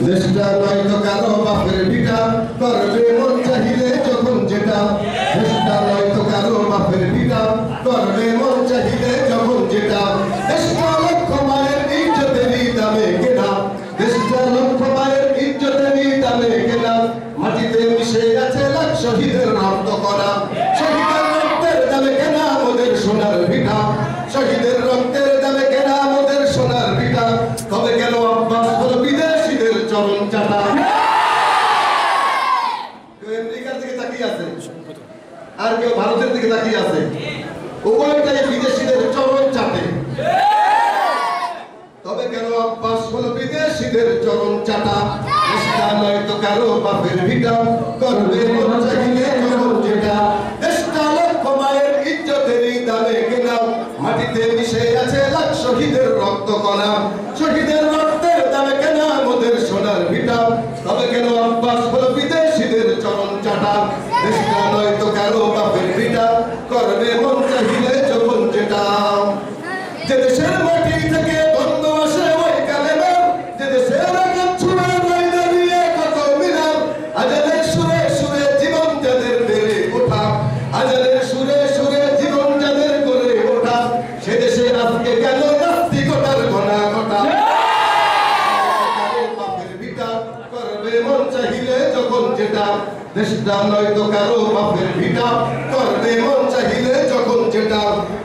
দেশটা নয়তো কারো বাপের ভিটা করবে মন চাহিলে যখন যেটা দেশটা নয়তো কারো বাপের ভিটা করবে মন চাহিলে যখন যেটা দেশটা লক্ষ মায়ের ইজ্জতেরই দামে কেনা দেশটা লক্ষ মায়ের ইজ্জতেরই দামে কেনা মাটিতে মিশে আছে লাখ শহীদের রক্ত করা শহীদের রক্তের দামে কেনা মোদের সোনার ভিটা শহীদের রক্তের দামে কেনা মোদের সোনার ভিটা তবে কেন আব্বাস হলো বিদেশিদের চরণ চাটা কেউ আমেরিকার দিকে তাকিয়ে আছে আর কেউ ভারতের দিকে তাকিয়ে আছে উভয়টাই বিদেশিদের চরণ চাটে তবে কেন আব্বাস হলো বিদেশিদের চরণ চাটা দেশটা নয়তো কারো বাপের ভিটা করবে মন চাহিলে যখন যেটা দেশটা লক্ষ মায়ের ইজ্জতেরই দামে কেনা মাটিতে মিশে আছে লাখ শহীদের রক্ত কণা শহীদের রক্তের দামে কেনা মোদের সোনার ভিটা তবে কেন আব্বাস হলো বিদেশিদের চরণ চাটা দেশটা নয়তো কারো বাপের ভিটা করবে মন চাহিলে যখন যেটা যে দেশের মাটি থেকে বন্ধ আসে ওই কালেমা যে দেশের আকাশ ছুঁড়ে রয় দাঁড়িয়ে কত মিনার আজানের সুরে সুরে জীবন যাদের বেড়ে ওঠা আজানের সুরে সুরে জীবন যাদের গড়ে ওঠা সে দেশে আজকে কেন নাস্তিকতার ঘনা ঘটা বাপের ভিটা করবে মন চাহিলে যখন যেটা দেশটা নয়তো কারো বাপের ভিটা করবে মন চাহিলে যখন যেটা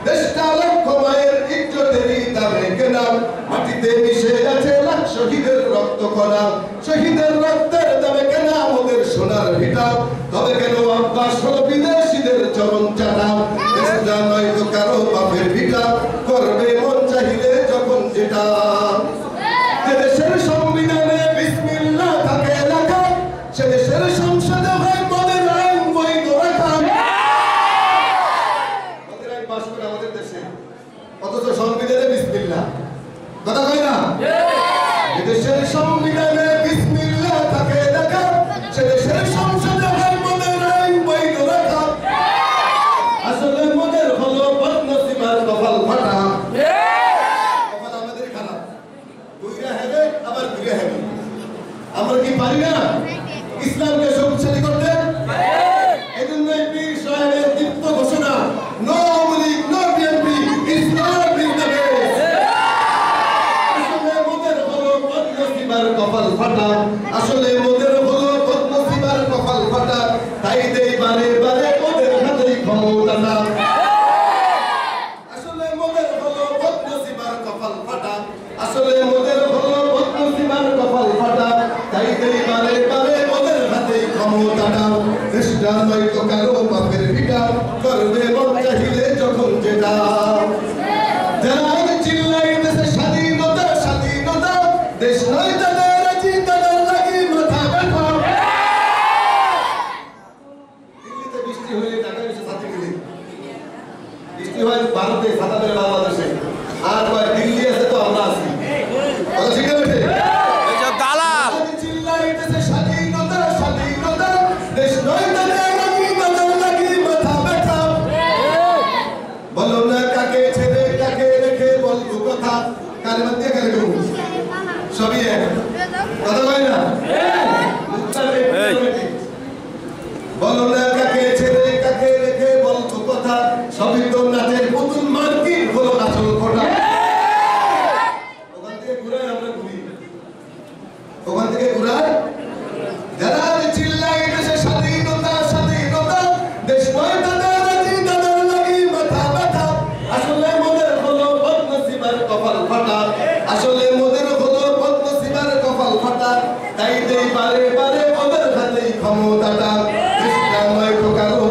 দেশটা লক্ষ মায়ের ইজ্জতেরই দামে কেনা মাটিতে মিশে আছে লাখ শহীদের রক্ত কণা শহীদের রক্তের দামে কেনা মোদের সোনার ভিটা তবে কেন আব্বাস হলো বিদেশিদের চরণ চাটা দেশটা নয়তো কারো বাপের ভিটা করবে মন চাহিলে যখন যেটা যে দেশের সংবিধানে বিসমিল্লাহ থাকে লেখা সে দেশের সংসদে হয় মদের আইন বৈধ রাখা মদের আইন পাস করে আমাদের দেশে অথচ সংবিধানে বিসমিল্লাহ কথা কই না যে দেশের সংবিধানে বিসমিল্লাহ থাকে লেখা সে দেশের সংসদে হয় মদের আইন বৈধ রাখা আসলে মদের হলো বদনসিবার কপাল ফাটা কপাল আমাদের খারাপ বুইরা হেবে আবার ঘুরে হেবে আমরা কি পারি না ইসলামকে শক্তিশালী করতে এজন্যই পীর সাহেবের দীপ্ত ঘোষণা no Awami League no BNP ইসলাম জিন্দাবাদ আসলে মোদের হলো বদনসিবার কপাল ফাটা আসলে মোদের হলো বদনসিবার কপাল ফাটা তাই দেই বারে বারে ওদের হাতেই ক্ষমতাটা আসলে মোদের হলো বদনসিবার কপাল ফাটা আসলে মোদের হলো বদনসিবার কপাল ফাটা তাই দেই বারে বারে ওদের হাতেই ক্ষমতাটা দেশটা নয়তো কারো বাপের ভিটা করবে মন চাহিলে যখন যেটা যারা চিল্লাইতেছে স্বাধীনতা স্বাধীনতা দেশ নয় তাদের রাজি তাদের লাগি মাথা ব্যথা দিল্লিতে বৃষ্টি হয়ে ঢাকায় এসে ছাতি গেলে বৃষ্টি হয় ভারতে ছাতা মেরে বাংলাদেশে আর কয় দিল্লি আছে তো আমরা আছি কথা ঠিক আছে দালাল চিল্লাইতেছে স্বাধীনতা স্বাধীনতা দেশ নয় তাদের রাজি তাদের লাগি মাথা ব্যথা বলো না কাকে ছেড়ে কাকে রেখে বলবো কথা কার মধ্যে কারে বলবো সবই এক কথা কয় না বলো না কাকে ছেড়ে কাকে রেখে বলবো কথা সবই তো নাচের পুতুল মার্কিন হলো আসল কথা ওখান থেকে ঘুরাই আমরা ঘুরি ওখান থেকে ঘুরাই যারা চিল্লাইতেছে স্বাধীনতা স্বাধীনতা দেশ নয় তাদের রাজি তাদের লাগি মাথা ব্যথা আসলে মোদের হলো বদনসিবার কপাল ফাটা আসলে মোদের হলো বদনসিবার কপাল ফাটা তাই দেই বারে বারে ওদের হাতেই ক্ষমতাটা দেশটা নয় তো কারো